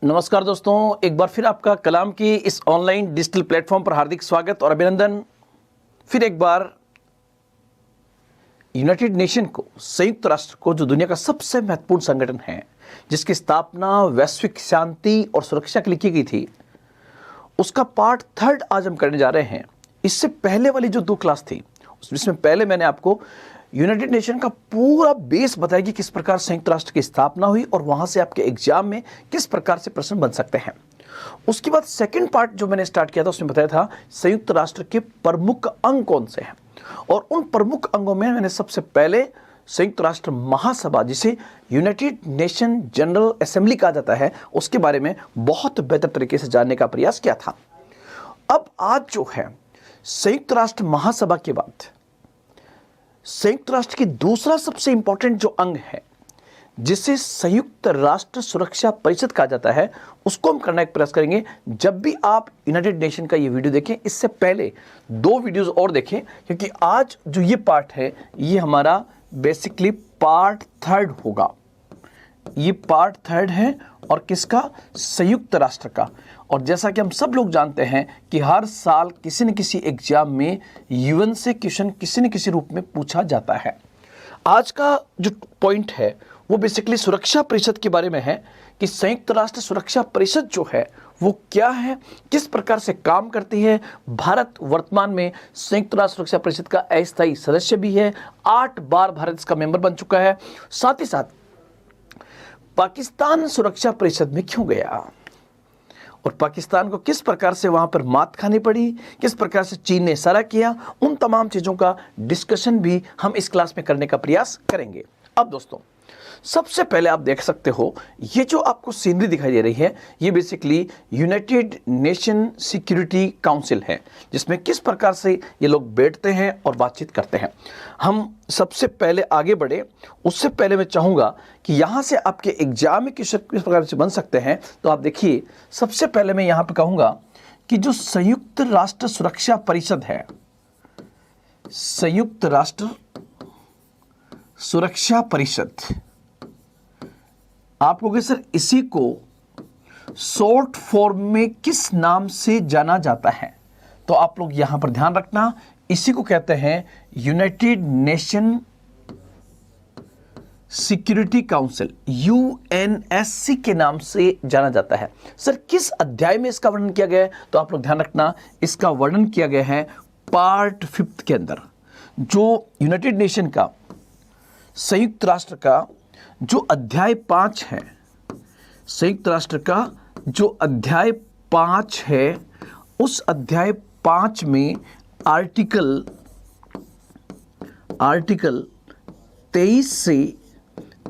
नमस्कार दोस्तों, एक बार फिर आपका कलाम की इस ऑनलाइन डिजिटल प्लेटफॉर्म पर हार्दिक स्वागत और अभिनंदन। फिर एक बार यूनाइटेड नेशन को, संयुक्त राष्ट्र को, जो दुनिया का सबसे महत्वपूर्ण संगठन है, जिसकी स्थापना वैश्विक शांति और सुरक्षा के लिए की गई थी, उसका पार्ट 3 आज हम करने जा रहे हैं। इससे पहले वाली जो 2 क्लास थी, उसमें पहले मैंने आपको यूनाइटेड नेशन का पूरा बेस बताया कि किस प्रकार संयुक्त राष्ट्र की स्थापना हुई और वहां से आपके एग्जाम में किस प्रकार से प्रश्न बन सकते हैं। उसके बाद सेकंड पार्ट जो मैंने स्टार्ट किया था, उसमें बताया था संयुक्त राष्ट्र के प्रमुख अंग कौन से हैं, और उन प्रमुख अंगों में मैंने सबसे पहले संयुक्त राष्ट्र महासभा, जिसे यूनाइटेड नेशन जनरल असेंबली कहा जाता है, उसके बारे में बहुत बेहतर तरीके से जानने का प्रयास किया था। अब आज जो है संयुक्त राष्ट्र महासभा के बाद संयुक्त राष्ट्र की दूसरा सबसे इंपॉर्टेंट जो अंग है, जिसे संयुक्त राष्ट्र सुरक्षा परिषद कहा जाता है, उसको हम करने का प्रयास करेंगे। जब भी आप यूनाइटेड नेशन का ये वीडियो देखें, इससे पहले 2 वीडियोस और देखें, क्योंकि आज जो ये पार्ट है, ये हमारा बेसिकली पार्ट 3 होगा। ये पार्ट 3 है और किसका? संयुक्त राष्ट्र का। और जैसा कि हम सब लोग जानते हैं कि हर साल किसी न किसी एग्जाम में यूएन से क्वेश्चन किसी न किसी रूप में पूछा जाता है। आज का जो पॉइंट है वो बेसिकली सुरक्षा परिषद के बारे में है कि संयुक्त राष्ट्र सुरक्षा परिषद जो है वो क्या है, किस प्रकार से काम करती है। भारत वर्तमान में संयुक्त राष्ट्र सुरक्षा परिषद का अस्थायी सदस्य भी है। 8 बार भारत इसका मेंबर बन चुका है। साथ ही साथ पाकिस्तान सुरक्षा परिषद में क्यों गया और पाकिस्तान को किस प्रकार से वहां पर मात खानी पड़ी, किस प्रकार से चीन ने इशारा किया, उन तमाम चीजों का डिस्कशन भी हम इस क्लास में करने का प्रयास करेंगे। अब दोस्तों, सबसे पहले आप देख सकते हो, ये जो आपको सीनरी दिखाई दे रही है, ये basically United nation security council है, जिसमें किस प्रकार से ये लोग बैठते हैं और बातचीत करते हैं। हम सबसे पहले आगे बढ़े, उससे पहले मैं चाहूँगा कि यहाँ से आपके एग्जाम में किस प्रकार से बन सकते हैं। तो आप देखिए, सबसे पहले मैं यहाँ पर कहूँगा कि जो संयुक्त राष्ट्र सुरक्षा परिषद है, संयुक्त राष्ट्र सुरक्षा परिषद, आप कहोगे सर इसी को शॉर्ट फॉर्म में किस नाम से जाना जाता है? तो आप लोग यहां पर ध्यान रखना, इसी को कहते हैं United nation security council, UNSC के नाम से जाना जाता है। सर किस अध्याय में इसका वर्णन किया गया है? तो आप लोग ध्यान रखना, इसका वर्णन किया गया है पार्ट 5 के अंदर। जो यूनाइटेड नेशन का, संयुक्त राष्ट्र का जो अध्याय 5 है, संयुक्त राष्ट्र का जो अध्याय 5 है, उस अध्याय 5 में आर्टिकल 23 से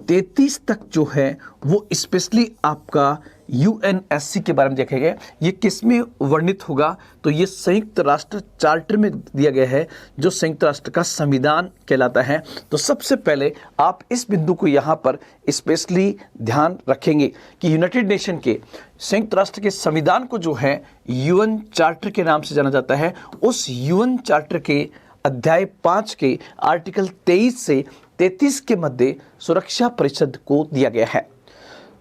33 तक जो है वो स्पेशली आपका यूएनएससी के बारे में देखे गए। ये किस में वर्णित होगा? तो ये संयुक्त राष्ट्र चार्टर में दिया गया है, जो संयुक्त राष्ट्र का संविधान कहलाता है। तो सबसे पहले आप इस बिंदु को यहाँ पर स्पेशली ध्यान रखेंगे कि यूनाइटेड नेशन के, संयुक्त राष्ट्र के संविधान को जो है यूएन चार्टर के नाम से जाना जाता है। उस यूएन चार्टर के अध्याय 5 के आर्टिकल 23 से 33 के मध्य सुरक्षा परिषद को दिया गया है।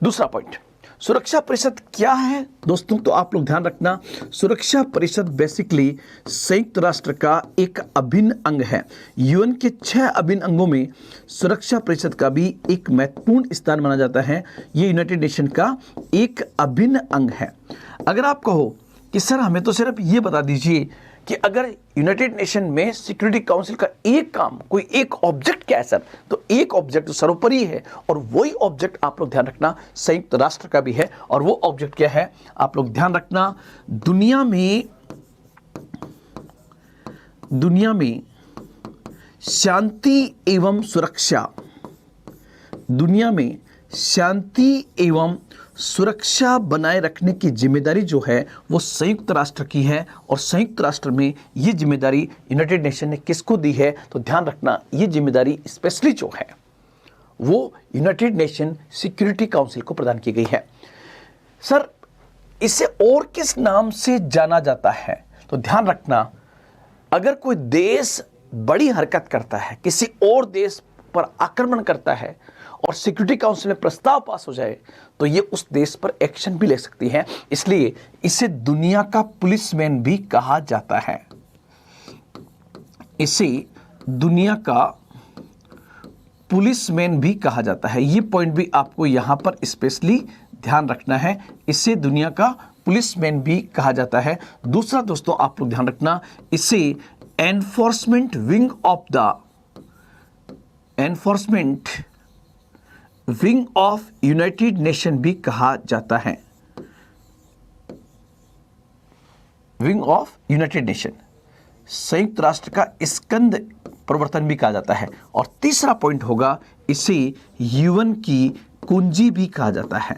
दूसरा पॉइंट, सुरक्षा परिषद क्या है दोस्तों? तो आप लोग ध्यान रखना, सुरक्षा परिषद बेसिकली संयुक्त राष्ट्र का एक अभिन्न अंग है। यूएन के 6 अभिन्न अंगों में सुरक्षा परिषद का भी एक महत्वपूर्ण स्थान माना जाता है। ये यूनाइटेड नेशन का एक अभिन्न अंग है। अगर आप कहो कि सर हमें तो सिर्फ ये बता दीजिए कि अगर यूनाइटेड नेशन में सिक्योरिटी काउंसिल का एक काम, कोई एक ऑब्जेक्ट क्या है सर? तो एक ऑब्जेक्ट सर्वोपरि है, और वही ऑब्जेक्ट आप लोग ध्यान रखना संयुक्त राष्ट्र का भी है। और वो ऑब्जेक्ट क्या है? आप लोग ध्यान रखना, दुनिया में शांति एवं सुरक्षा, दुनिया में शांति एवं सुरक्षा बनाए रखने की जिम्मेदारी जो है वो संयुक्त राष्ट्र की है। और संयुक्त राष्ट्र में ये जिम्मेदारी यूनाइटेड नेशन ने किसको दी है? तो ध्यान रखना, ये जिम्मेदारी स्पेशली जो है वो यूनाइटेड नेशन सिक्योरिटी काउंसिल को प्रदान की गई है। सर इसे और किस नाम से जाना जाता है? तो ध्यान रखना, अगर कोई देश बड़ी हरकत करता है, किसी और देश पर आक्रमण करता है और सिक्योरिटी काउंसिल में प्रस्ताव पास हो जाए तो ये उस देश पर एक्शन भी ले सकती है। इसलिए इसे दुनिया का पुलिसमैन भी कहा जाता है। इसे दुनिया का पुलिसमैन भी कहा जाता है। ये पॉइंट भी आपको यहां पर स्पेशली ध्यान रखना है। इसे दुनिया का पुलिसमैन भी कहा जाता है। दूसरा दोस्तों आप लोग ध्यान रखना, इसे enforcement wing of United nation भी कहा जाता है। विंग ऑफ यूनाइटेड नेशन, संयुक्त राष्ट्र का स्कंद प्रवर्तन भी कहा जाता है। और तीसरा पॉइंट होगा, इसे यूएन की कुंजी भी कहा जाता है।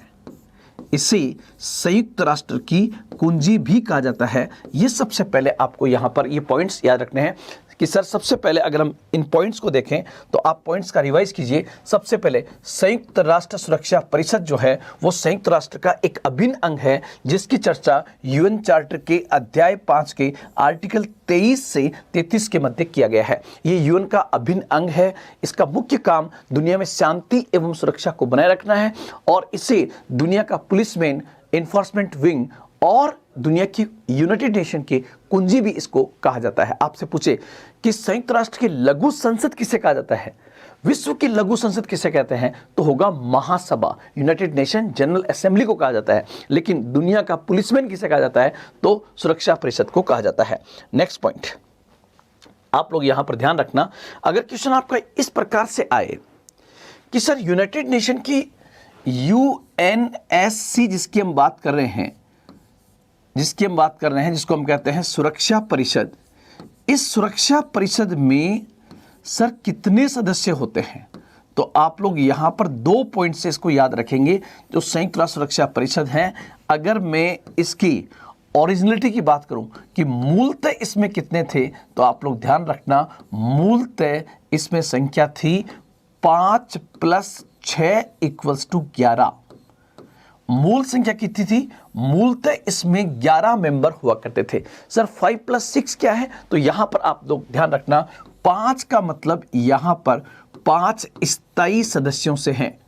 इसे संयुक्त राष्ट्र की कुंजी भी कहा जाता है। ये सबसे पहले आपको यहाँ पर ये पॉइंट्स याद रखने हैं कि सर सबसे पहले अगर हम इन पॉइंट्स को देखें तो आप पॉइंट्स का रिवाइज कीजिए। सबसे पहले संयुक्त राष्ट्र सुरक्षा परिषद जो है वो संयुक्त राष्ट्र का एक अभिन्न अंग है, जिसकी चर्चा यूएन चार्टर के अध्याय 5 के आर्टिकल 23 से 33 के मध्य किया गया है। ये यूएन का अभिन्न अंग है। इसका मुख्य काम दुनिया में शांति एवं सुरक्षा को बनाए रखना है और इसे दुनिया का पुलिसमैन, एनफोर्समेंट विंग और दुनिया की यूनाइटेड नेशन की कुंजी भी इसको कहा जाता है। आपसे पूछे कि संयुक्त राष्ट्र की लघु संसद किसे कहा जाता है, विश्व की लघु संसद किसे कहते हैं, तो होगा महासभा, यूनाइटेड नेशन जनरल असेंबली को कहा जाता है। लेकिन दुनिया का पुलिसमैन किसे कहा जाता है, तो सुरक्षा परिषद को कहा जाता है। नेक्स्ट पॉइंट आप लोग यहां पर ध्यान रखना, अगर क्वेश्चन आपका इस प्रकार से आए कि सर यूनाइटेड नेशन की यूएनएससी जिसकी हम बात कर रहे हैं, जिसको हम कहते हैं सुरक्षा परिषद, इस सुरक्षा परिषद में सर कितने सदस्य होते हैं, तो आप लोग यहां पर 2 पॉइंट से इसको याद रखेंगे। जो संयुक्त राष्ट्र सुरक्षा परिषद है, अगर मैं इसकी ओरिजिनलिटी की बात करूं कि मूलतः इसमें कितने थे, तो आप लोग ध्यान रखना मूलतः इसमें संख्या थी 5 + 6 = 11। मूल संख्या कितनी थी, मूलतः इसमें 11 मेंबर हुआ करते थे। सर 5 + 6 क्या है, तो यहां पर आप लोग ध्यान रखना 5 का मतलब यहां पर 5 स्थायी सदस्यों से हैं,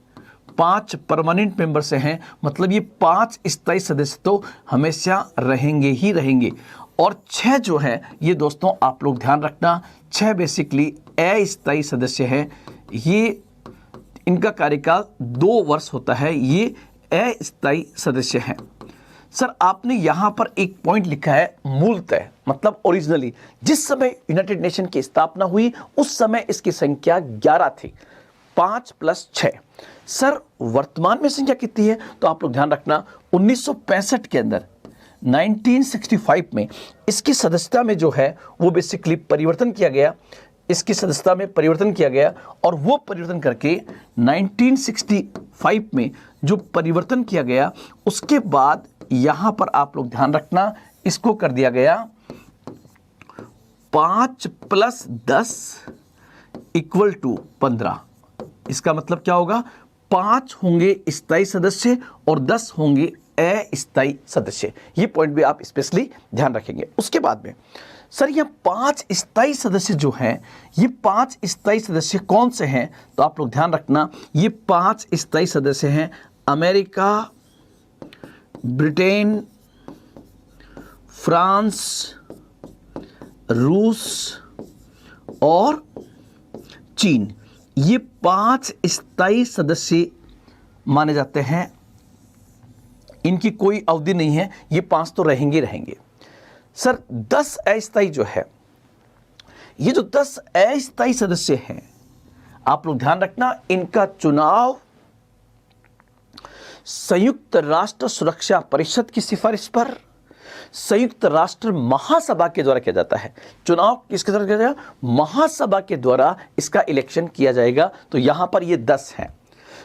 5 परमानेंट मेंबर से हैं, मतलब ये 5 स्थायी सदस्य तो हमेशा रहेंगे ही रहेंगे। और 6 जो है ये दोस्तों आप लोग ध्यान रखना 6 बेसिकली अस्थायी सदस्य हैं। ये इनका कार्यकाल 2 वर्ष होता है, ये अस्थायी सदस्य हैं। सर आपने यहां पर एक पॉइंट लिखा है मूलतः, मतलब ओरिजिनली जिस समय यूनाइटेड नेशन की स्थापना हुई उस समय इसकी संख्या 11 थी, 5 + 6। सर वर्तमान में संख्या कितनी है, तो आप लोग ध्यान रखना 1965 के अंदर 1965 में इसकी सदस्यता में जो है वो बेसिकली परिवर्तन किया गया, इसकी सदस्यता में परिवर्तन किया गया और वो परिवर्तन करके 1965 में जो परिवर्तन किया गया उसके बाद यहां पर आप लोग ध्यान रखना इसको कर दिया गया 5 + 10 = 15। इसका मतलब क्या होगा, 5 होंगे स्थायी सदस्य और 10 होंगे अस्थायी सदस्य। ये पॉइंट भी आप स्पेशली ध्यान रखेंगे। उसके बाद में सर ये 5 स्थायी सदस्य जो हैं, ये 5 स्थायी सदस्य कौन से हैं, तो आप लोग ध्यान रखना ये 5 स्थायी सदस्य हैं अमेरिका, ब्रिटेन, फ्रांस, रूस और चीन। ये 5 स्थायी सदस्य माने जाते हैं, इनकी कोई अवधि नहीं है, ये 5 तो रहेंगे रहेंगे। सर 10 अस्थायी जो है, ये जो 10 अस्थायी सदस्य हैं आप लोग ध्यान रखना इनका चुनाव संयुक्त राष्ट्र सुरक्षा परिषद की सिफारिश पर संयुक्त राष्ट्र महासभा के द्वारा किया जाता है। चुनाव किसके द्वारा किया जाएगा, महासभा के द्वारा इसका इलेक्शन किया जाएगा। तो यहां पर ये 10 हैं।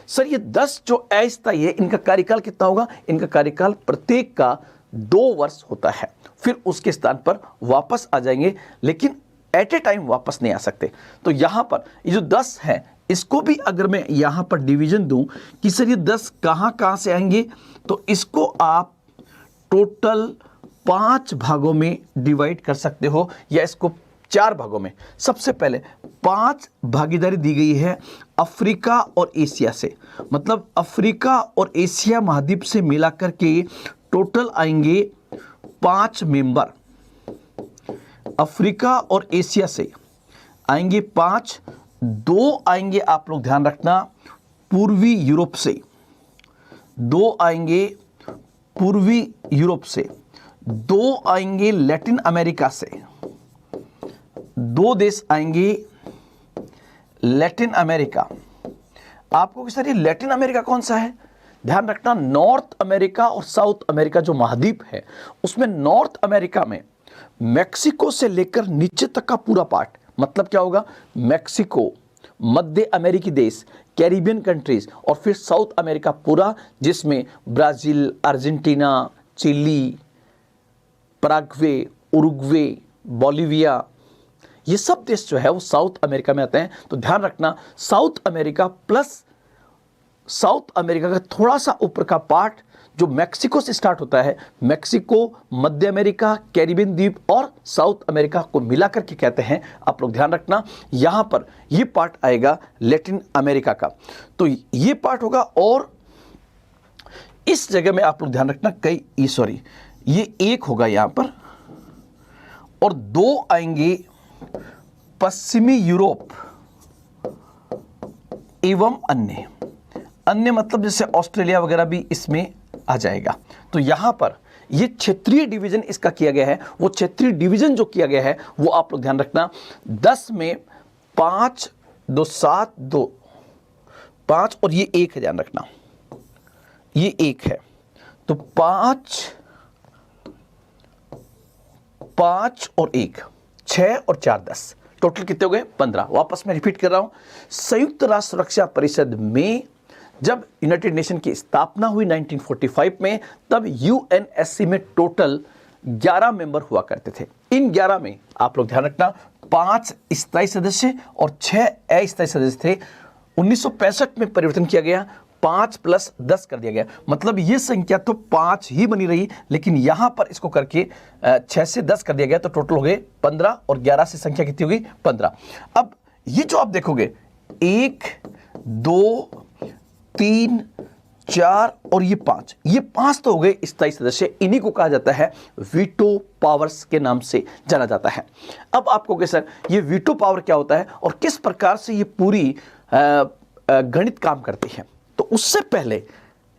सर ये 10 जो अस्थायी है इनका कार्यकाल कितना होगा, इनका कार्यकाल प्रत्येक का 2 वर्ष होता है, फिर उसके स्थान पर वापस आ जाएंगे, लेकिन एट ए टाइम वापस नहीं आ सकते। तो यहां पर ये जो 10 है इसको भी अगर मैं यहां पर डिवीजन दूं कि सर ये 10 कहां से आएंगे, तो इसको आप टोटल 5 भागों में डिवाइड कर सकते हो या इसको 4 भागों में। सबसे पहले 5 भागीदारी दी गई है अफ्रीका और एशिया से, मतलब अफ्रीका और एशिया महाद्वीप से मिलाकर के टोटल आएंगे 5 मेंबर। अफ्रीका और एशिया से आएंगे 5, 2 आएंगे, आप लोग ध्यान रखना, पूर्वी यूरोप से, 2 आएंगे पूर्वी यूरोप से, 2 आएंगे लैटिन अमेरिका से, 2 देश आएंगे लैटिन अमेरिका। आपको कि सर ये लैटिन अमेरिका कौन सा है? ध्यान रखना, नॉर्थ अमेरिका और साउथ अमेरिका जो महाद्वीप है उसमें नॉर्थ अमेरिका में मैक्सिको से लेकर नीचे तक का पूरा पार्ट, मतलब क्या होगा, मैक्सिको, मध्य अमेरिकी देश, कैरिबियन कंट्रीज, और फिर साउथ अमेरिका पूरा, जिसमें Brazil, Argentina, Chile, Paraguay, Uruguay, Bolivia, ये सब देश जो है वो साउथ अमेरिका में आते हैं। तो ध्यान रखना, south America plus south America का थोड़ा सा ऊपर का पार्ट जो मैक्सिको से स्टार्ट होता है, मैक्सिको, मध्य अमेरिका, कैरिबियन द्वीप और साउथ अमेरिका को मिलाकर के कहते हैं। आप लोग ध्यान रखना, यहाँ पर ये पार्ट आएगा लैटिन अमेरिका का, तो ये पार्ट होगा। और इस जगह में आप लोग ध्यान रखना, ये 1 होगा यहाँ पर, और 2 आएंगे पश्चिमी यूरोप एवं अन्य मतलब जैसे ऑस्ट्रेलिया वगैरह भी इसमें आ जाएगा। तो यहां पर ये क्षेत्रीय डिवीजन इसका किया गया है। वो क्षेत्रीय डिवीजन जो किया गया है वो आप लोग ध्यान रखना, 10 में 5, 2, 7, 2, 5 और ये 1 है, ध्यान रखना ये 1 है। तो 5 और 1, 6 और 4, 10, टोटल कितने हो गए? 15। वापस मैं रिपीट कर रहा हूं, संयुक्त राष्ट्र सुरक्षा परिषद में जब यूनाइटेड नेशन की स्थापना हुई 1945 में, तब यूएनएससी में टोटल 11 मेंबर हुआ करते थे। इन 11 में आप लोग ध्यान रखना 5 स्थायी सदस्य और 6 अस्थायी सदस्य थे। 1965 में परिवर्तन किया गया, 5 + 10 कर दिया गया, मतलब ये संख्या तो 5 ही बनी रही, लेकिन यहां पर इसको करके 6 से 10 कर दिया गया, तो टोटल हो गए 15, और 11 से संख्या कितनी होगी? 15। अब ये जो आप देखोगे 1, 2, 3, 4 और ये 5 तो हो गए स्थायी सदस्य। इन्हीं को कहा जाता है वीटो पावर्स के नाम से जाना जाता है। अब आपको कहे सर ये वीटो पावर क्या होता है और किस प्रकार से ये पूरी गणित काम करती है? तो उससे पहले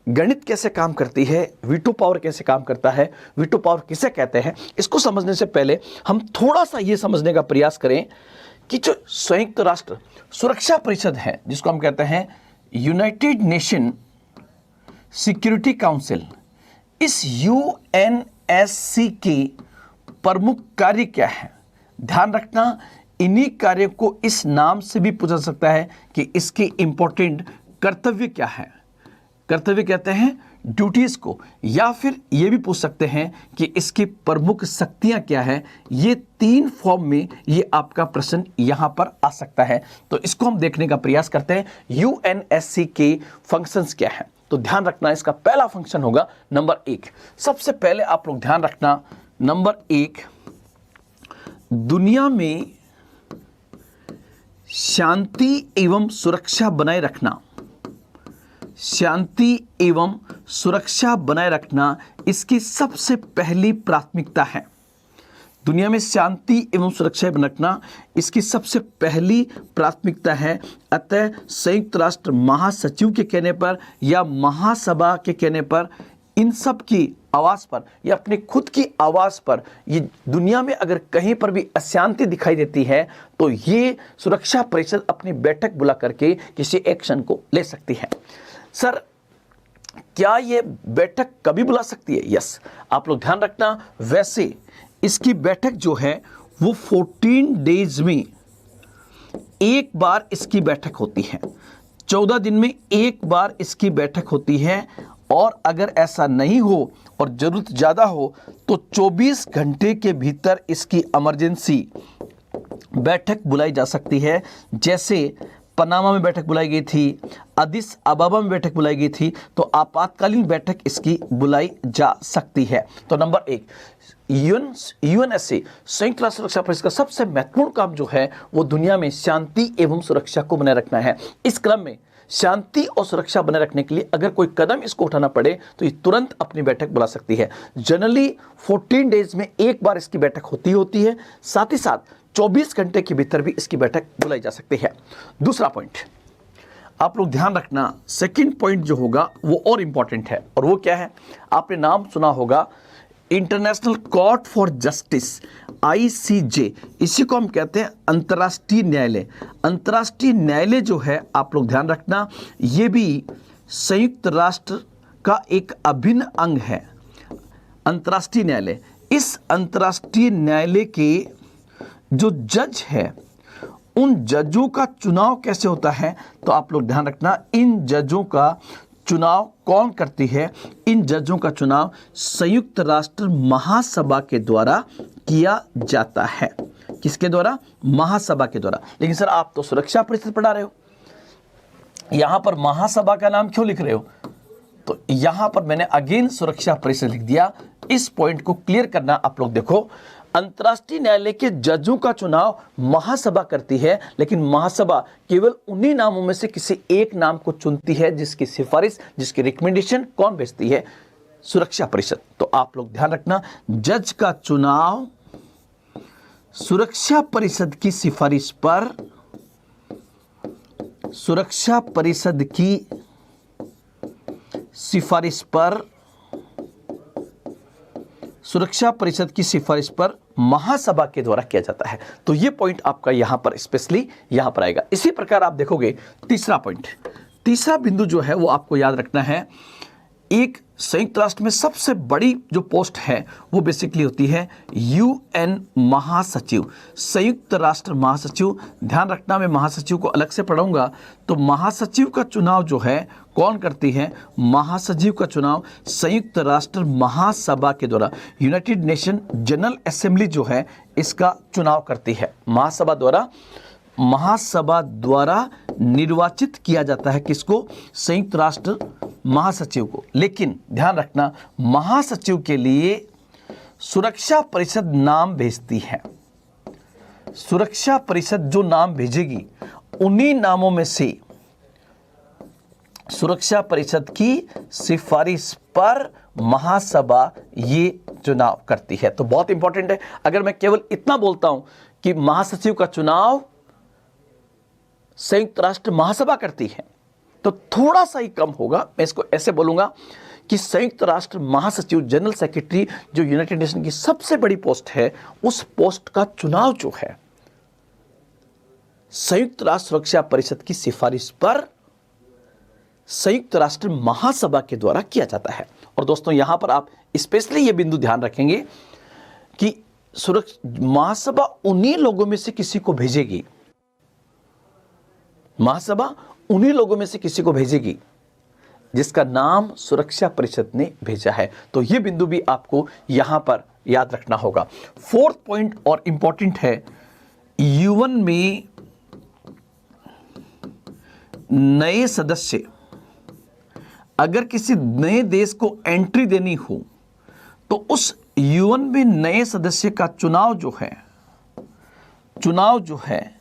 गणित कैसे काम करती है, वीटो पावर कैसे काम करता है, वीटो पावर किसे कहते हैं, इसको समझने से पहले हम थोड़ा सा ये समझने का प्रयास करें कि जो संयुक्त राष्ट्र सुरक्षा परिषद है, जिसको हम कहते हैं यूनाइटेड नेशन सिक्योरिटी काउंसिल, इस यूएनएससी के प्रमुख कार्य क्या है? ध्यान रखना, इन्हीं कार्यों को इस नाम से भी पूछा सकता है कि इसके इंपॉर्टेंट कर्तव्य क्या है। कर्तव्य कहते हैं ड्यूटीज को, या फिर ये भी पूछ सकते हैं कि इसकी प्रमुख शक्तियां क्या है। ये 3 फॉर्म में ये आपका प्रश्न यहां पर आ सकता है, तो इसको हम देखने का प्रयास करते हैं। यूएनएससी के फंक्शंस क्या है? तो ध्यान रखना, इसका पहला फंक्शन होगा नंबर 1। सबसे पहले आप लोग ध्यान रखना, नंबर 1, दुनिया में शांति एवं सुरक्षा बनाए रखना। शांति एवं सुरक्षा बनाए रखना इसकी सबसे पहली प्राथमिकता है। दुनिया में शांति एवं सुरक्षा बनाए रखना इसकी सबसे पहली प्राथमिकता है। अतः संयुक्त राष्ट्र महासचिव के कहने पर या महासभा के कहने पर, इन सब की आवाज़ पर या अपने खुद की आवाज़ पर, ये दुनिया में अगर कहीं पर भी अशांति दिखाई देती है तो ये सुरक्षा परिषद अपनी बैठक बुला करके किसी एक्शन को ले सकती है। सर क्या ये बैठक कभी बुला सकती है? यस, आप लोग ध्यान रखना, वैसे इसकी बैठक जो है वो 14 डेज में एक बार इसकी बैठक होती है। 14 दिन में एक बार इसकी बैठक होती है, और अगर ऐसा नहीं हो और ज़रूरत ज़्यादा हो तो 24 घंटे के भीतर इसकी इमरजेंसी बैठक बुलाई जा सकती है। जैसे पनामा में बैठक बुलाई गई थी, अदिस अबाबा में बैठक बुलाई गई थी, तो आपातकालीन बैठक इसकी बुलाई जा सकती है। तो नंबर 1, यूएनएससी संयुक्त राष्ट्र सुरक्षा परिषद का सबसे महत्वपूर्ण काम जो है वो दुनिया में शांति एवं सुरक्षा को बनाए रखना है। इस क्रम में शांति और सुरक्षा बनाए रखने के लिए अगर कोई कदम इसको उठाना पड़े तो ये तुरंत अपनी बैठक बुला सकती है। जनरली 14 डेज में एक बार इसकी बैठक होती है। साथ ही साथ 24 घंटे के भीतर भी इसकी बैठक बुलाई जा सकती है। दूसरा पॉइंट आप लोग ध्यान रखना, सेकंड पॉइंट जो होगा वो और इंपॉर्टेंट है, और वो क्या है, आपने नाम सुना होगा international court for justice, ICJ। इसी को हम कहते हैं अंतर्राष्ट्रीय न्यायालय। अंतर्राष्ट्रीय न्यायालय जो है, आप लोग ध्यान रखना, ये भी संयुक्त राष्ट्र का एक अभिन्न अंग है। अंतर्राष्ट्रीय न्यायालय, इस अंतर्राष्ट्रीय न्यायालय के जो जज है, उन जजों का चुनाव कैसे होता है, तो आप लोग ध्यान रखना, इन जजों का चुनाव कौन करती है? इन जजों का चुनाव संयुक्त राष्ट्र महासभा के द्वारा किया जाता है। किसके द्वारा? महासभा के द्वारा। लेकिन सर आप तो सुरक्षा परिषद पढ़ा रहे हो, यहां पर महासभा का नाम क्यों लिख रहे हो? तो यहां पर मैंने अगेन सुरक्षा परिषद लिख दिया। इस पॉइंट को क्लियर करना आप लोग देखो, अंतर्राष्ट्रीय न्यायालय के जजों का चुनाव महासभा करती है, लेकिन महासभा केवल उन्हीं नामों में से किसी एक नाम को चुनती है जिसकी सिफारिश, जिसकी रिकमेंडेशन कौन भेजती है? सुरक्षा परिषद। तो आप लोग ध्यान रखना, जज का चुनाव सुरक्षा परिषद की सिफारिश पर, सुरक्षा परिषद की सिफारिश पर, सुरक्षा परिषद की सिफारिश पर महासभा के द्वारा किया जाता है। तो यह पॉइंट आपका यहां पर स्पेशली यहां पर आएगा। इसी प्रकार आप देखोगे तीसरा पॉइंट, तीसरा बिंदु जो है वो आपको याद रखना है, एक संयुक्त राष्ट्र में सबसे बड़ी जो पोस्ट है वो बेसिकली होती है UN महासचिव, संयुक्त राष्ट्र महासचिव। ध्यान रखना, मैं महासचिव को अलग से पढ़ाऊंगा। तो महासचिव का चुनाव जो है कौन करती है? महासचिव का चुनाव संयुक्त राष्ट्र महासभा के द्वारा, यूनाइटेड नेशन जनरल असेंबली जो है इसका चुनाव करती है। महासभा द्वारा निर्वाचित किया जाता है किसको? संयुक्त राष्ट्र महासचिव को। लेकिन ध्यान रखना, महासचिव के लिए सुरक्षा परिषद नाम भेजती है। सुरक्षा परिषद जो नाम भेजेगी उन्हीं नामों में से सुरक्षा परिषद की सिफारिश पर महासभा ये चुनाव करती है। तो बहुत इंपॉर्टेंट है। अगर मैं केवल इतना बोलता हूं कि महासचिव का चुनाव संयुक्त राष्ट्र महासभा करती है तो थोड़ा सा ही कम होगा। मैं इसको ऐसे बोलूंगा कि संयुक्त राष्ट्र महासचिव, जनरल सेक्रेटरी, जो यूनाइटेड नेशन की सबसे बड़ी पोस्ट है, उस पोस्ट का चुनाव जो है संयुक्त राष्ट्र सुरक्षा परिषद की सिफारिश पर संयुक्त राष्ट्र महासभा के द्वारा किया जाता है। और दोस्तों यहां पर आप स्पेशली ये बिंदु ध्यान रखेंगे कि महासभा उन्हीं लोगों में से किसी को भेजेगी, महासभा उन्हीं लोगों में से किसी को भेजेगी जिसका नाम सुरक्षा परिषद ने भेजा है। तो यह बिंदु भी आपको यहां पर याद रखना होगा। फोर्थ पॉइंट और इंपॉर्टेंट है, UN में नए सदस्य, अगर किसी नए देश को एंट्री देनी हो तो उस UN में नए सदस्य का चुनाव जो है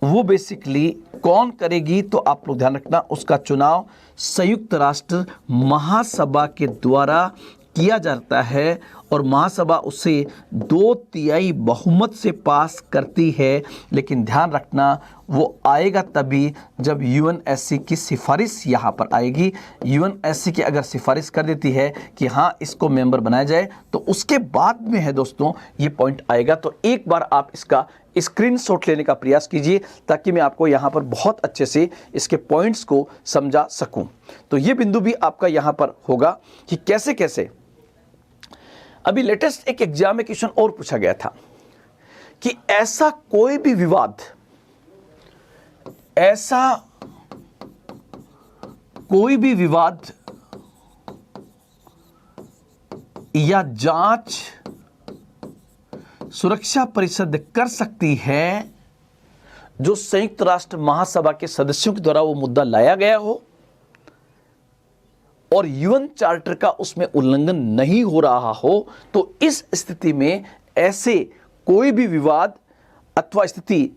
वो बेसिकली कौन करेगी? तो आप लोग ध्यान रखना, उसका चुनाव संयुक्त राष्ट्र महासभा के द्वारा किया जाता है और महासभा उसे 2/3 बहुमत से पास करती है। लेकिन ध्यान रखना, वो आएगा तभी जब UNSC की सिफारिश यहाँ पर आएगी। UNSC की अगर सिफारिश कर देती है कि हाँ इसको मेंबर बनाया जाए तो उसके बाद में है दोस्तों ये पॉइंट आएगा। तो एक बार आप इसका स्क्रीनशॉट लेने का प्रयास कीजिए ताकि मैं आपको यहाँ पर बहुत अच्छे से इसके पॉइंट्स को समझा सकूं। तो ये बिंदु भी आपका यहाँ पर होगा कि कैसे कैसे। अभी लेटेस्ट एक एग्जाम में क्वेश्चन और पूछा गया था कि ऐसा कोई भी विवाद या जांच सुरक्षा परिषद कर सकती है जो संयुक्त राष्ट्र महासभा के सदस्यों के द्वारा वो मुद्दा लाया गया हो और यूएन चार्टर का उसमें उल्लंघन नहीं हो रहा हो, तो इस स्थिति में ऐसे कोई भी विवाद अथवा स्थिति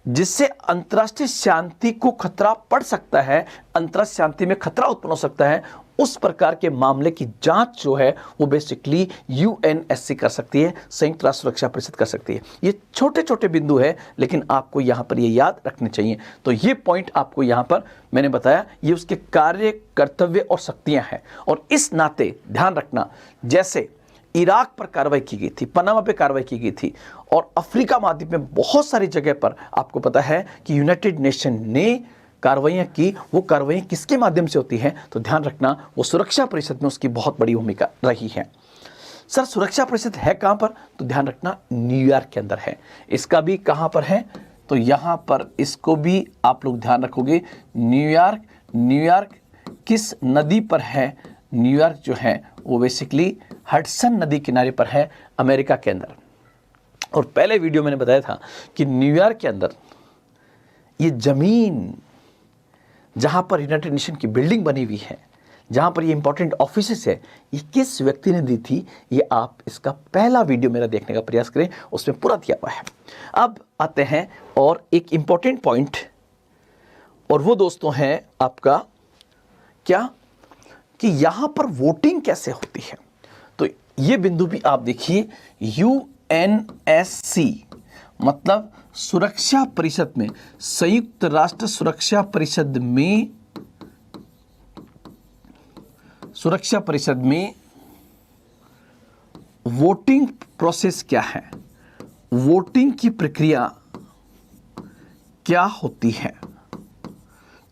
जिससे अंतर्राष्ट्रीय शांति को खतरा पड़ सकता है, अंतर्राष्ट्रीय शांति में खतरा उत्पन्न हो सकता है, उस प्रकार के मामले की जांच जो है वो बेसिकली यूएनएससी कर सकती है, संयुक्त राष्ट्र सुरक्षा परिषद कर सकती है। ये छोटे छोटे बिंदु है, लेकिन आपको यहाँ पर ये याद रखने चाहिए। तो ये पॉइंट आपको यहाँ पर मैंने बताया, ये उसके कार्य, कर्तव्य और शक्तियाँ हैं। और इस नाते ध्यान रखना, जैसे इराक पर कार्रवाई की गई थी, पनामा पे कार्रवाई की गई थी, और अफ्रीका महाद्वीप में बहुत सारी जगह पर आपको पता है कि यूनाइटेड नेशन ने कार्रवाइयाँ की। वो कार्रवाइयाँ किसके माध्यम से होती हैं? तो ध्यान रखना, वो सुरक्षा परिषद में उसकी बहुत बड़ी भूमिका रही है। सर सुरक्षा परिषद है कहाँ पर? तो ध्यान रखना, न्यूयॉर्क के अंदर है। इसका भी कहाँ पर है? तो यहाँ पर इसको भी आप लोग ध्यान रखोगे, न्यूयॉर्क। न्यूयॉर्क किस नदी पर है? न्यूयॉर्क जो है वो बेसिकली हडसन नदी किनारे पर है, अमेरिका के अंदर। और पहले वीडियो मैंने बताया था कि न्यूयॉर्क के अंदर ये ज़मीन जहाँ पर यूनाइटेड नेशन की बिल्डिंग बनी हुई है, जहाँ पर ये इंपॉर्टेंट ऑफिसेस है, ये किस व्यक्ति ने दी थी? ये आप इसका पहला वीडियो मेरा देखने का प्रयास करें, उसमें पूरा दिया हुआ है। अब आते हैं और एक इंपॉर्टेंट पॉइंट, और वो दोस्तों है आपका क्या, कि यहाँ पर वोटिंग कैसे होती है। तो ये बिंदु भी आप देखिए, यूएनएससी मतलब सुरक्षा परिषद में, संयुक्त राष्ट्र सुरक्षा परिषद में, सुरक्षा परिषद में वोटिंग प्रोसेस क्या है, वोटिंग की प्रक्रिया क्या होती है।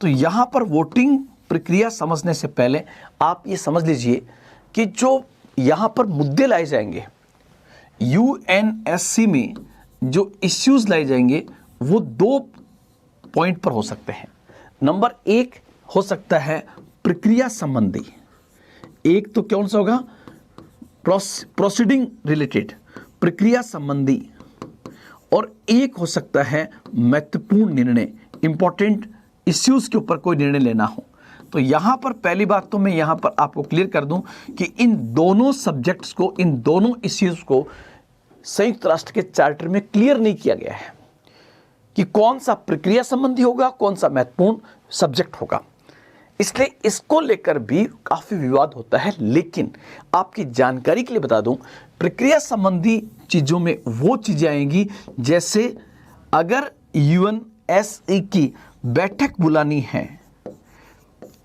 तो यहां पर वोटिंग प्रक्रिया समझने से पहले आप ये समझ लीजिए कि जो यहां पर मुद्दे लाए जाएंगे यूएनएससी में, जो इश्यूज लाए जाएंगे वो 2 पॉइंट पर हो सकते हैं। नंबर 1 हो सकता है प्रक्रिया संबंधी, एक तो कौन सा होगा, प्रोसीडिंग रिलेटेड, प्रक्रिया संबंधी, और एक हो सकता है महत्वपूर्ण निर्णय, इंपॉर्टेंट इश्यूज के ऊपर कोई निर्णय लेना हो। तो यहां पर पहली बात तो मैं यहां पर आपको क्लियर कर दूं कि इन दोनों सब्जेक्ट्स को, इन दोनों इश्यूज को संयुक्त राष्ट्र के चार्टर में क्लियर नहीं किया गया है कि कौन सा प्रक्रिया संबंधी होगा, कौन सा महत्वपूर्ण सब्जेक्ट होगा। इसलिए इसको लेकर भी काफी विवाद होता है। लेकिन आपकी जानकारी के लिए बता दूं, प्रक्रिया संबंधी चीजों में वो चीजें आएंगी जैसे अगर यूएनएससी की बैठक बुलानी है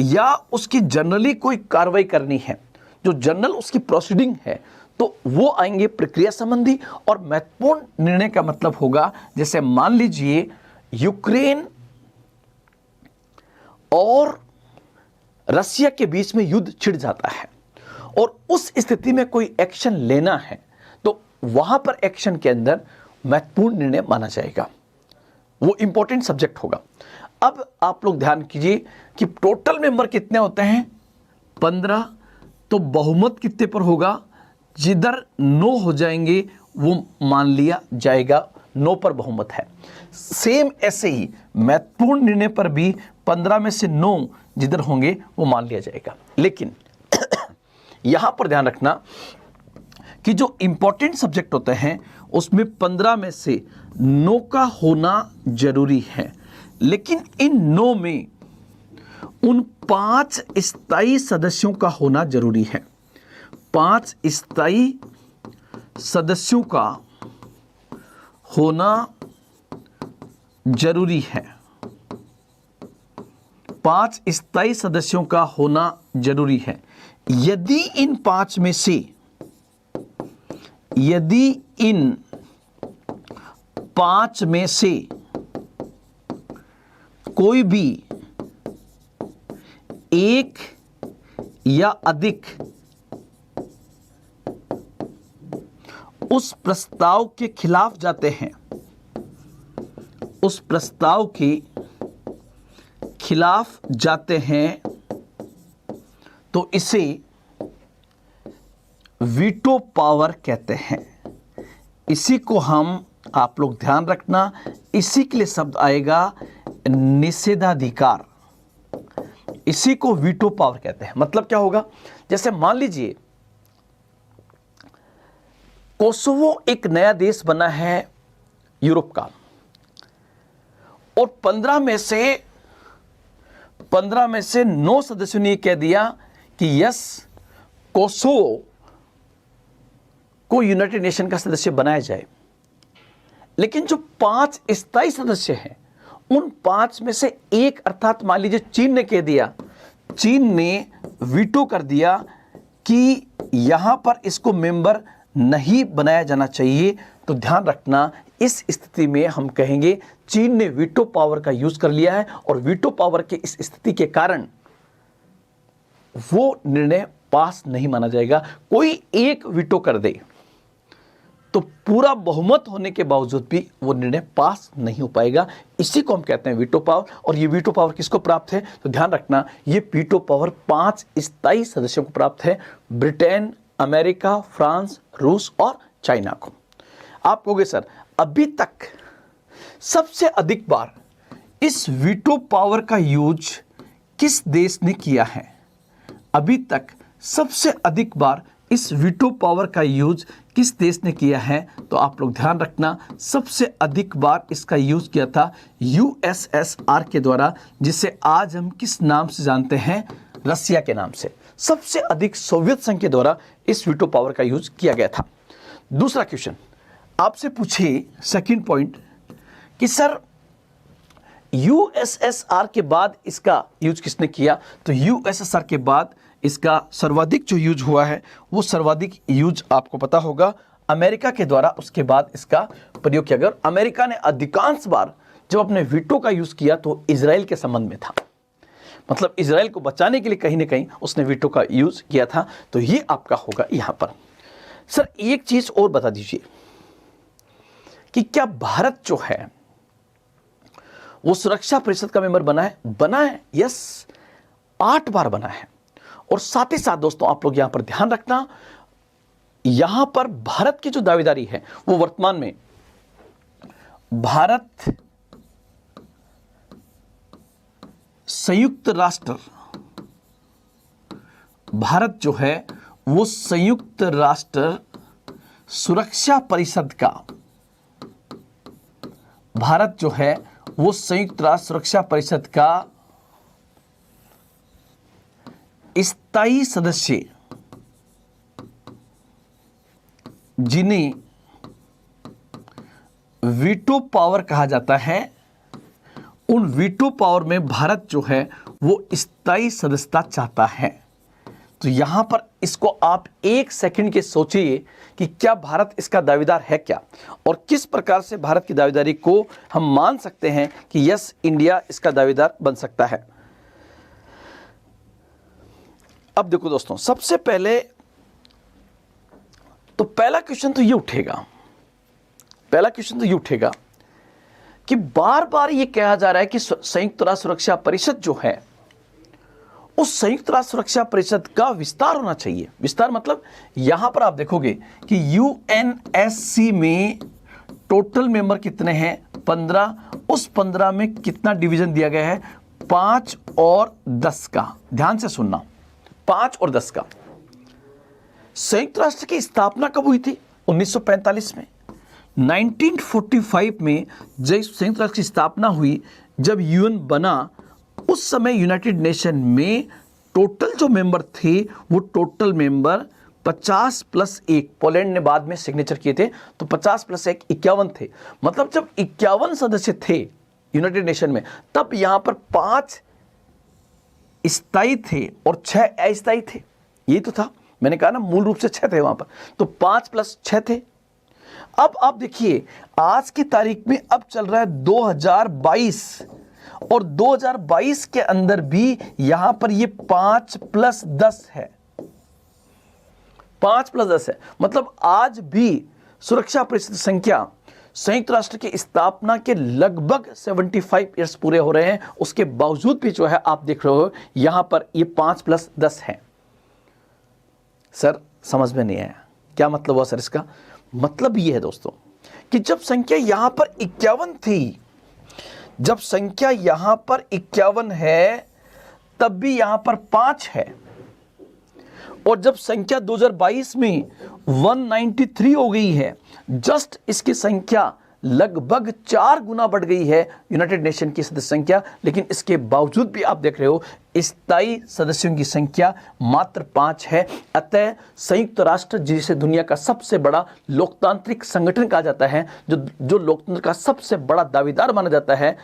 या उसकी जनरली कोई कार्रवाई करनी है, जो जनरल उसकी प्रोसीडिंग है, तो वो आएंगे प्रक्रिया संबंधी। और महत्वपूर्ण निर्णय का मतलब होगा, जैसे मान लीजिए यूक्रेन और रसिया के बीच में युद्ध छिड़ जाता है और उस स्थिति में कोई एक्शन लेना है, तो वहां पर एक्शन के अंदर महत्वपूर्ण निर्णय माना जाएगा, वो इंपॉर्टेंट सब्जेक्ट होगा। अब आप लोग ध्यान कीजिए कि टोटल मेंबर कितने होते हैं? 15। तो बहुमत कितने पर होगा? जिधर 9 हो जाएंगे वो मान लिया जाएगा 9 पर बहुमत है। सेम ऐसे ही महत्वपूर्ण निर्णय पर भी 15 में से 9 जिधर होंगे वो मान लिया जाएगा। लेकिन यहां पर ध्यान रखना कि जो इंपॉर्टेंट सब्जेक्ट होते हैं उसमें 15 में से 9 का होना जरूरी है। लेकिन इन 9 में उन 5 स्थायी सदस्यों का होना जरूरी है। 5 स्थायी सदस्यों का होना जरूरी है। 5 स्थायी सदस्यों का होना जरूरी है। यदि इन 5 में से, यदि इन 5 में से कोई भी एक या अधिक उस प्रस्ताव के खिलाफ जाते हैं, उस प्रस्ताव के खिलाफ जाते हैं, तो इसे वीटो पावर कहते हैं। इसी को हम आप लोग ध्यान रखना, इसी के लिए शब्द आएगा निषेधाधिकार। इसी को वीटो पावर कहते हैं। मतलब क्या होगा, जैसे मान लीजिए कोसोवो एक नया देश बना है यूरोप का, और 15 में से 9 सदस्यों ने यह कह दिया कि यस, कोसोवो को यूनाइटेड नेशन का सदस्य बनाया जाए। लेकिन जो 5 स्थायी सदस्य हैं, उन 5 में से एक, अर्थात मान लीजिए चीन ने कह दिया, चीन ने वीटो कर दिया कि यहां पर इसको मेंबर नहीं बनाया जाना चाहिए, तो ध्यान रखना इस स्थिति में हम कहेंगे चीन ने वीटो पावर का यूज कर लिया है, और वीटो पावर के इस स्थिति के कारण वो निर्णय पास नहीं माना जाएगा। कोई एक वीटो कर दे तो पूरा बहुमत होने के बावजूद भी वो निर्णय पास नहीं हो पाएगा। इसी को हम कहते हैं वीटो पावर। और ये वीटो पावर किसको प्राप्त है, तो ध्यान रखना ये वीटो पावर 5 स्थायी सदस्यों को प्राप्त है, ब्रिटेन, अमेरिका, फ्रांस, रूस और चाइना को। आप कहोगे सर अभी तक सबसे अधिक बार इस वीटो पावर का यूज किस देश ने किया है? अभी तक सबसे अधिक बार इस वीटो पावर का यूज किस देश ने किया है? तो आप लोग ध्यान रखना, सबसे अधिक बार इसका यूज किया था यूएसएसआर के द्वारा, जिसे आज हम किस नाम से जानते हैं? रसिया के नाम से। सबसे अधिक सोवियत संघ के द्वारा इस वीटो पावर का यूज किया गया था। दूसरा क्वेश्चन आपसे पूछे, सेकंड पॉइंट, कि सर यूएसएसआर के बाद इसका यूज किसने किया? तो यूएसएसआर के बाद इसका सर्वाधिक जो यूज हुआ है वो सर्वाधिक यूज आपको पता होगा अमेरिका के द्वारा उसके बाद इसका प्रयोग किया गया। अमेरिका ने अधिकांश बार जब अपने वीटो का यूज किया तो इजराइल के संबंध में था, मतलब इजराइल को बचाने के लिए कहीं ना कहीं उसने वीटो का यूज किया था। तो ये आपका होगा यहां पर। सर एक चीज और बता दीजिए कि क्या भारत जो है वो सुरक्षा परिषद का मेंबर बना है? बना है, यस, 8 बार बना है। और साथ ही साथ दोस्तों आप लोग यहां पर ध्यान रखना, यहां पर भारत की जो दावेदारी है वो वर्तमान में भारत संयुक्त राष्ट्र, भारत जो है वो संयुक्त राष्ट्र सुरक्षा परिषद का, भारत जो है वो संयुक्त राष्ट्र सुरक्षा परिषद का स्थायी सदस्य, जिन्हें वीटो पावर कहा जाता है, उन वीटो पावर में भारत जो है वो स्थायी सदस्यता चाहता है। तो यहां पर इसको आप 1 सेकंड के सोचिए कि क्या भारत इसका दावेदार है क्या, और किस प्रकार से भारत की दावेदारी को हम मान सकते हैं कि यस, इंडिया इसका दावेदार बन सकता है। अब देखो दोस्तों, सबसे पहले तो पहला क्वेश्चन तो ये उठेगा, कि बार बार ये कहा जा रहा है कि संयुक्त राष्ट्र सुरक्षा परिषद जो है उस संयुक्त राष्ट्र सुरक्षा परिषद का विस्तार होना चाहिए। विस्तार मतलब यहां पर आप देखोगे कि यूएनएससी में टोटल मेंबर कितने हैं? 15। उस 15 में कितना डिवीजन दिया गया है? 5 और 10 का। ध्यान से सुनना, 5 और 10 का। संयुक्त राष्ट्र की स्थापना कब हुई थी? 1945 में। 1945 में जब संयुक्त राष्ट्र की स्थापना हुई, जब यूएन बना, उस समय यूनाइटेड नेशन में टोटल जो मेंबर थे वो टोटल मेंबर 50 + 1, पोलैंड ने बाद में सिग्नेचर किए थे, तो 50 + 1 51 थे। मतलब जब 51 सदस्य थे यूनाइटेड नेशन में, तब यहां पर 5 स्थायी थे और 6 अस्थायी थे। ये तो था, मैंने कहा ना, मूल रूप से 6 थे वहां पर, तो 5 + 6 थे। अब आप देखिए आज की तारीख में अब चल रहा है 2022, और 2022 के अंदर भी यहां पर ये 5 + 10 है, 5 + 10 है। मतलब आज भी सुरक्षा परिषद संख्या संयुक्त राष्ट्र की स्थापना के लगभग 75 ईयर्स पूरे हो रहे हैं, उसके बावजूद भी जो है आप देख रहे हो यहां पर ये 5 + 10 है। सर समझ में नहीं आया क्या मतलब हुआ? सर इसका मतलब ये है दोस्तों कि जब संख्या यहां पर 51 थी, जब संख्या यहां पर 51 है, तब भी यहां पर 5 है, और जब संख्या 2022 में 193 हो गई है, जस्ट इसकी संख्या लगभग 4 गुना बढ़ गई है यूनाइटेड नेशन की सदस्य संख्या, लेकिन इसके बावजूद भी आप देख रहे हो स्थायी सदस्यों की संख्या मात्र 5 है। अतः संयुक्त राष्ट्र, जिसे दुनिया का सबसे बड़ा लोकतांत्रिक संगठन कहा जाता है, जो लोकतंत्र का सबसे बड़ा दावेदार माना जाता है,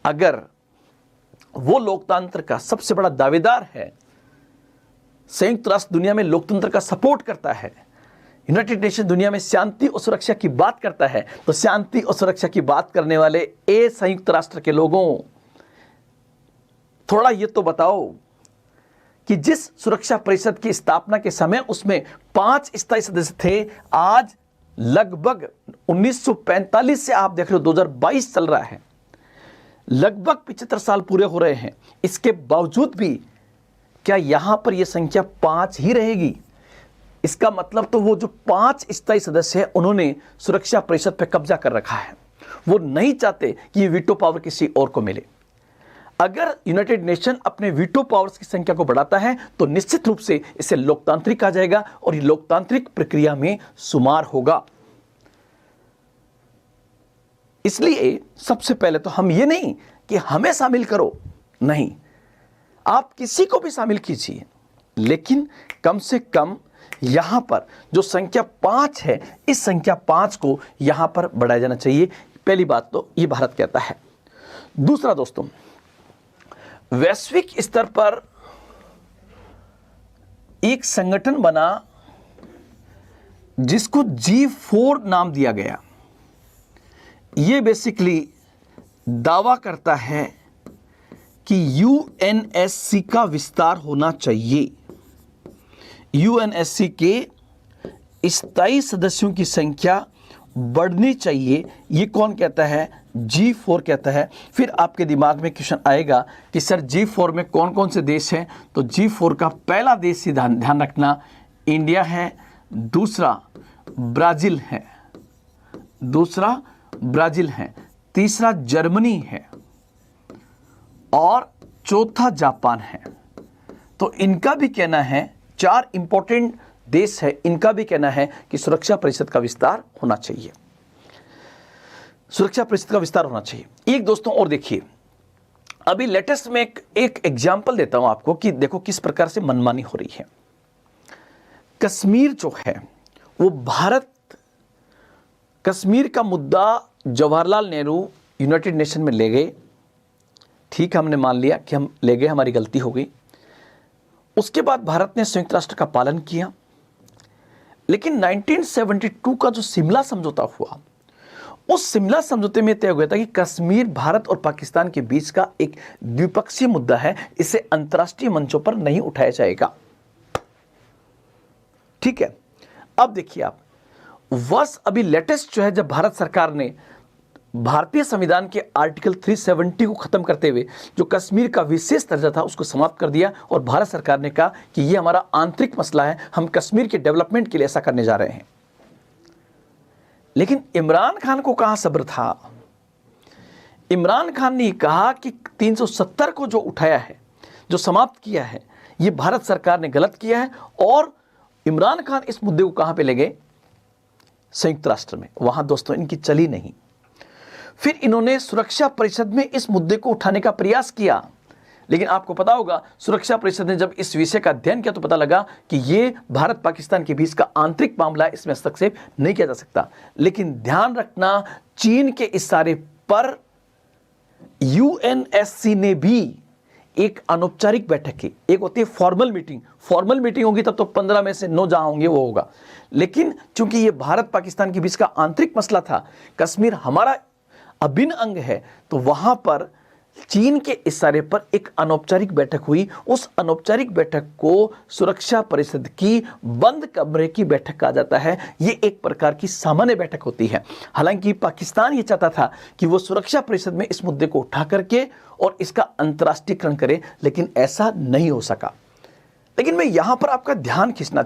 अगर वो लोकतंत्र का सबसे बड़ा दावेदार है, संयुक्त राष्ट्र दुनिया में लोकतंत्र का सपोर्ट करता है, यूनाइटेड नेशन दुनिया में शांति और सुरक्षा की बात करता है, तो शांति और सुरक्षा की बात करने वाले ए संयुक्त राष्ट्र के लोगों, थोड़ा ये तो बताओ कि जिस सुरक्षा परिषद की स्थापना के समय उसमें 5 स्थायी सदस्य थे, आज लगभग 1945 से आप देख रहे हो 2022 चल रहा है, लगभग 75 साल पूरे हो रहे हैं, इसके बावजूद भी क्या यहां पर यह संख्या 5 ही रहेगी? इसका मतलब तो वो जो 5 स्थायी सदस्य हैं, उन्होंने सुरक्षा परिषद पर कब्जा कर रखा है। वो नहीं चाहते कि ये वीटो पावर किसी और को मिले। अगर यूनाइटेड नेशन अपने वीटो पावर्स की संख्या को बढ़ाता है तो निश्चित रूप से इसे लोकतांत्रिक कहा जाएगा और ये लोकतांत्रिक प्रक्रिया में शुमार होगा। इसलिए सबसे पहले तो हम ये नहीं कि हमें शामिल करो, नहीं, आप किसी को भी शामिल कीजिए, लेकिन कम से कम यहां पर जो संख्या 5 है, इस संख्या 5 को यहां पर बढ़ाया जाना चाहिए। पहली बात तो ये भारत कहता है। दूसरा दोस्तों, वैश्विक स्तर पर एक संगठन बना जिसको G4 नाम दिया गया। ये बेसिकली दावा करता है कि यूएनएससी का विस्तार होना चाहिए। यूएनएससी के स्थायी सदस्यों की संख्या बढ़नी चाहिए। ये कौन कहता है? G4 कहता है। फिर आपके दिमाग में क्वेश्चन आएगा कि सर G4 में कौन कौन से देश हैं? तो G4 का पहला देश ही ध्यान रखना, इंडिया है, दूसरा ब्राज़ील है, तीसरा जर्मनी है और चौथा जापान है। तो इनका भी कहना है, 4 इंपॉर्टेंट देश है, इनका भी कहना है कि सुरक्षा परिषद का विस्तार होना चाहिए, सुरक्षा परिषद का विस्तार होना चाहिए। एक दोस्तों और देखिए, अभी लेटेस्ट में एक एग्जाम्पल देता हूं आपको कि देखो किस प्रकार से मनमानी हो रही है। कश्मीर जो है वो कश्मीर का मुद्दा जवाहरलाल नेहरू यूनाइटेड नेशन में ले गए। ठीक, हमने मान लिया कि हम ले गए, हमारी गलती हो गई। उसके बाद भारत ने संयुक्त राष्ट्र का पालन किया, लेकिन 1972 का जो शिमला समझौता हुआ, उस शिमला समझौते में तय हुआ था कि कश्मीर भारत और पाकिस्तान के बीच का एक द्विपक्षीय मुद्दा है, इसे अंतर्राष्ट्रीय मंचों पर नहीं उठाया जाएगा। ठीक है, अब देखिए आप, वर्ष अभी लेटेस्ट जो है, जब भारत सरकार ने भारतीय संविधान के आर्टिकल 370 को खत्म करते हुए जो कश्मीर का विशेष दर्जा था उसको समाप्त कर दिया और भारत सरकार ने कहा कि यह हमारा आंतरिक मसला है, हम कश्मीर के डेवलपमेंट के लिए ऐसा करने जा रहे हैं। लेकिन इमरान खान को कहां सब्र था? इमरान खान ने कहा कि 370 को जो उठाया है, जो समाप्त किया है, यह भारत सरकार ने गलत किया है। और इमरान खान इस मुद्दे को कहां पे ले गए? संयुक्त राष्ट्र में। वहां दोस्तों इनकी चली नहीं। फिर इन्होंने सुरक्षा परिषद में इस मुद्दे को उठाने का प्रयास किया, लेकिन आपको पता होगा सुरक्षा परिषद ने जब इस विषय का अध्ययन किया तो पता लगा कि ये भारत पाकिस्तान के बीच का आंतरिक मामला है, इसमें हस्तक्षेप नहीं किया जा सकता। लेकिन ध्यान रखना, चीन के इशारे पर यूएनएससी ने भी एक अनौपचारिक बैठक की। एक होती है फॉर्मल मीटिंग होगी तब तो 15 में से 9 जहां होंगे वो होगा। लेकिन चूंकि ये भारत पाकिस्तान के बीच का आंतरिक मसला था, कश्मीर हमारा अभिन्न अंग है, तो वहां पर चीन के इशारे पर एक अनौपचारिक बैठक हुई। उस अनौपचारिक बैठक को सुरक्षा परिषद की बंद कमरे की बैठक कहा जाता है। ये एक प्रकार की सामान्य बैठक होती है। हालांकि पाकिस्तान ये चाहता था कि वो सुरक्षा परिषद में इस मुद्दे को उठा करके और इसका अंतर्राष्ट्रीयकरण करे, लेकिन ऐसा नहीं हो सका। लेकिन मैं यहां पर आपका ध्यान खींचना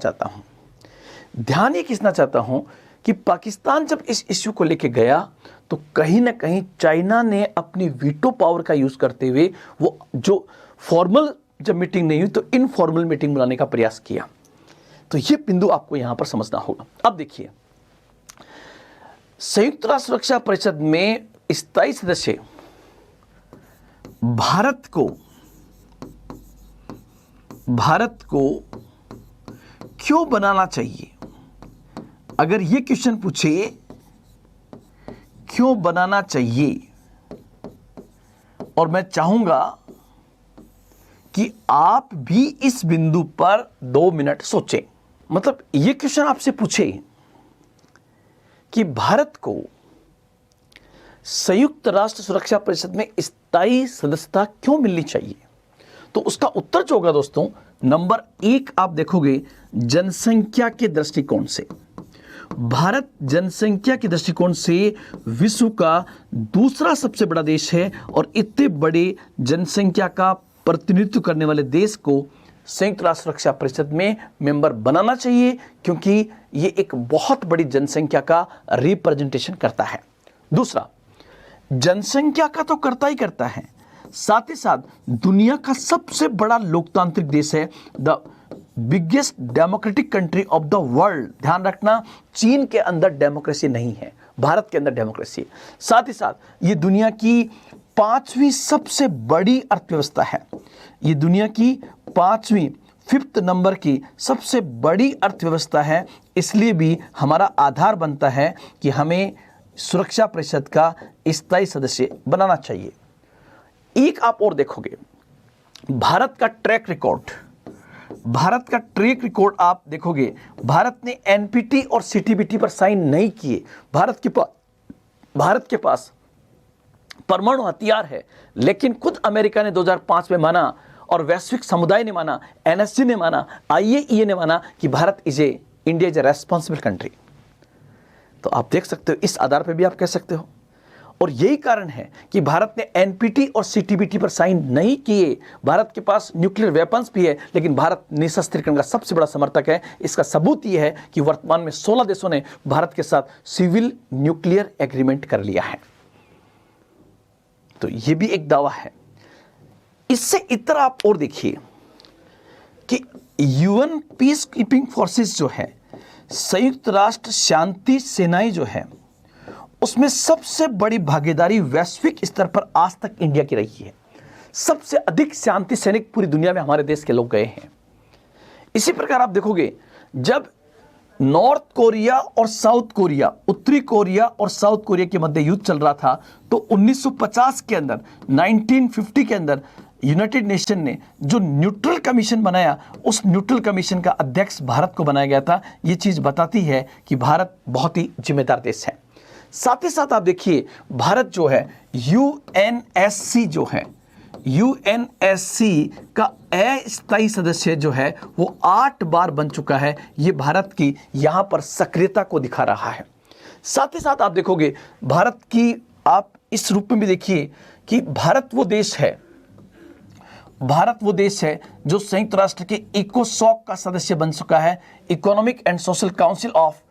चाहता हूं कि पाकिस्तान जब इस इश्यू को लेके गया तो कहीं ना कहीं चाइना ने अपनी वीटो पावर का यूज करते हुए वो जो फॉर्मल जब मीटिंग नहीं हुई तो इनफॉर्मल मीटिंग बुलाने का प्रयास किया। तो ये बिंदु आपको यहां पर समझना होगा। अब देखिए, संयुक्त राष्ट्र सुरक्षा परिषद में स्थायी सदस्य भारत को क्यों बनाना चाहिए? अगर ये क्वेश्चन पूछे क्यों बनाना चाहिए, और मैं चाहूंगा कि आप भी इस बिंदु पर 2 मिनट सोचें। मतलब ये क्वेश्चन आपसे पूछे कि भारत को संयुक्त राष्ट्र सुरक्षा परिषद में स्थायी सदस्यता क्यों मिलनी चाहिए, तो उसका उत्तर जो होगा दोस्तों, नंबर 1 आप देखोगे जनसंख्या के दृष्टिकोण से। भारत जनसंख्या के दृष्टिकोण से विश्व का दूसरा सबसे बड़ा देश है और इतने बड़े जनसंख्या का प्रतिनिधित्व करने वाले देश को संयुक्त राष्ट्र सुरक्षा परिषद में मेंबर बनाना चाहिए, क्योंकि ये एक बहुत बड़ी जनसंख्या का रिप्रेजेंटेशन करता है। दूसरा, जनसंख्या का तो करता ही करता है, साथ ही साथ दुनिया का सबसे बड़ा लोकतांत्रिक देश है, the biggest democratic country of the world. ध्यान रखना, चीन के अंदर डेमोक्रेसी नहीं है, भारत के अंदर डेमोक्रेसी है। साथ ही साथ ये दुनिया की 5वीं सबसे बड़ी अर्थव्यवस्था है। ये दुनिया की 5वीं 5th नंबर की सबसे बड़ी अर्थव्यवस्था है। इसलिए भी हमारा आधार बनता है कि हमें सुरक्षा परिषद का स्थायी सदस्य बनाना चाहिए। एक आप और देखोगे, भारत का ट्रैक रिकॉर्ड आप देखोगे, भारत ने एनपीटी और सीटीबीटी पर साइन नहीं किए। भारत के पास परमाणु हथियार है, लेकिन खुद अमेरिका ने 2005 में माना और वैश्विक समुदाय ने माना, एनएसजी ने माना, आईएईए ने माना कि India is a responsible country. तो आप देख सकते हो, इस आधार पर भी आप कह सकते हो। और यही कारण है कि भारत ने एनपीटी और सीटीबीटी पर साइन नहीं किए। भारत के पास न्यूक्लियर वेपन्स भी है, लेकिन भारत निशस्त्रीकरण का सबसे बड़ा समर्थक है। इसका सबूत यह है कि वर्तमान में 16 देशों ने भारत के साथ सिविल न्यूक्लियर एग्रीमेंट कर लिया है। तो यह भी एक दावा है। इससे इतर आप और देखिए कि यूएन पीस कीपिंग फोर्सेस जो है, संयुक्त राष्ट्र शांति सेनाएं जो है, उसमें सबसे बड़ी भागीदारी वैश्विक स्तर पर आज तक इंडिया की रही है। सबसे अधिक शांति सैनिक पूरी दुनिया में हमारे देश के लोग गए हैं। इसी प्रकार आप देखोगे, जब नॉर्थ कोरिया और साउथ कोरिया, उत्तरी कोरिया और साउथ कोरिया के मध्य युद्ध चल रहा था, तो 1950 के अंदर, 1950 के अंदर यूनाइटेड नेशन ने जो न्यूट्रल कमीशन बनाया, उस न्यूट्रल कमीशन का अध्यक्ष भारत को बनाया गया था। ये चीज बताती है कि भारत बहुत ही जिम्मेदार देश है। साथ ही साथ आप देखिए, भारत जो है यूएनएससी जो है, यूएनएससी का अस्थायी सदस्य जो है वो 8 बार बन चुका है। ये भारत की यहां पर सक्रियता को दिखा रहा है। साथ ही साथ आप देखोगे, भारत की आप इस रूप में भी देखिए कि भारत वो देश है जो संयुक्त राष्ट्र के इकोसॉक का सदस्य बन चुका है। Economic and Social Council of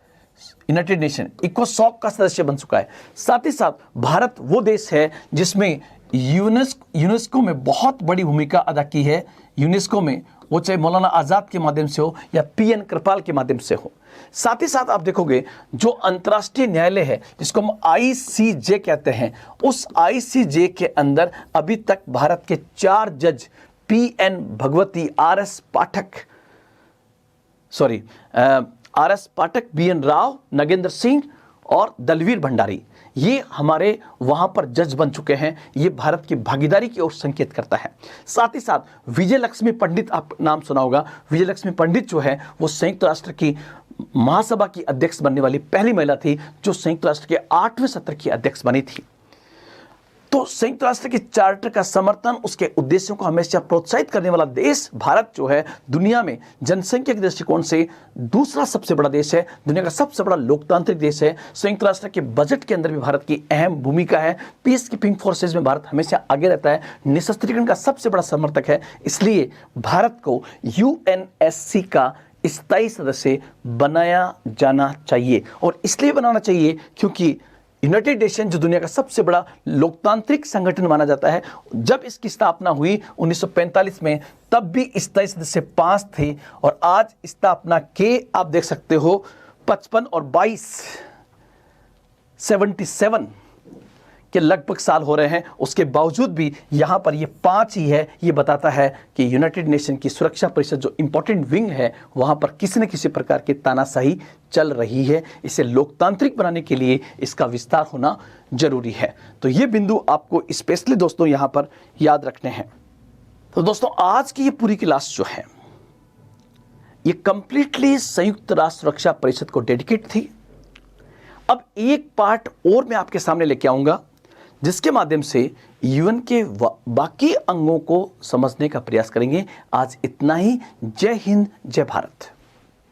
United Nation, इकोसॉक का सदस्य बन चुका है। साथ ही साथ भारत वो देश है जिसमें यूनेस्को में बहुत बड़ी भूमिका अदा की है। यूनेस्को में वो चाहे मौलाना आज़ाद के माध्यम से हो या पीएन कृपाल के माध्यम से हो। साथ ही साथ आप देखोगे, जो अंतर्राष्ट्रीय न्यायालय है जिसको हम आईसीजे कहते हैं, उस आईसीजे के अंदर अभी तक भारत के 4 जज, पीएन भगवती, आरएस पाठक, बीएन राव, नगेंद्र सिंह और दलवीर भंडारी, ये हमारे वहां पर जज बन चुके हैं। ये भारत की भागीदारी की ओर संकेत करता है। साथ ही साथ विजय लक्ष्मी पंडित, आप नाम सुना होगा, विजय लक्ष्मी पंडित जो है वो संयुक्त राष्ट्र की महासभा की अध्यक्ष बनने वाली पहली महिला थी, जो संयुक्त राष्ट्र के 8वें सत्र की अध्यक्ष बनी थी। तो संयुक्त राष्ट्र के चार्टर का समर्थन, उसके उद्देश्यों को हमेशा प्रोत्साहित करने वाला देश भारत जो है, दुनिया में जनसंख्या के दृष्टिकोण से दूसरा सबसे बड़ा देश है, दुनिया का सबसे बड़ा लोकतांत्रिक देश है। संयुक्त राष्ट्र के बजट के अंदर भी भारत की अहम भूमिका है। पीस कीपिंग फोर्सेज में भारत हमेशा आगे रहता है, निशस्त्रीकरण का सबसे बड़ा समर्थक है। इसलिए भारत को यूएनएससी का स्थायी सदस्य बनाया जाना चाहिए। और इसलिए बनाना चाहिए क्योंकि यूनाइटेड नेशन जो दुनिया का सबसे बड़ा लोकतांत्रिक संगठन माना जाता है, जब इसकी स्थापना हुई 1945 में, तब भी स्थायी सदस्य 5 थे। और आज स्थापना के आप देख सकते हो 55 और 22 77 के लगभग साल हो रहे हैं। उसके बावजूद भी यहाँ पर ये 5 ही है। ये बताता है कि यूनाइटेड नेशन की सुरक्षा परिषद जो इंपॉर्टेंट विंग है, वहाँ पर किसी न किसी प्रकार की तानाशाही चल रही है। इसे लोकतांत्रिक बनाने के लिए इसका विस्तार होना जरूरी है। तो ये बिंदु आपको स्पेशली दोस्तों यहाँ पर याद रखने हैं। तो दोस्तों आज की ये पूरी क्लास जो है, ये कंप्लीटली संयुक्त राष्ट्र सुरक्षा परिषद को डेडिकेट थी। अब एक पार्ट और मैं आपके सामने लेके आऊंगा, जिसके माध्यम से यूएन के बाकी अंगों को समझने का प्रयास करेंगे। आज इतना ही। जय हिंद, जय भारत।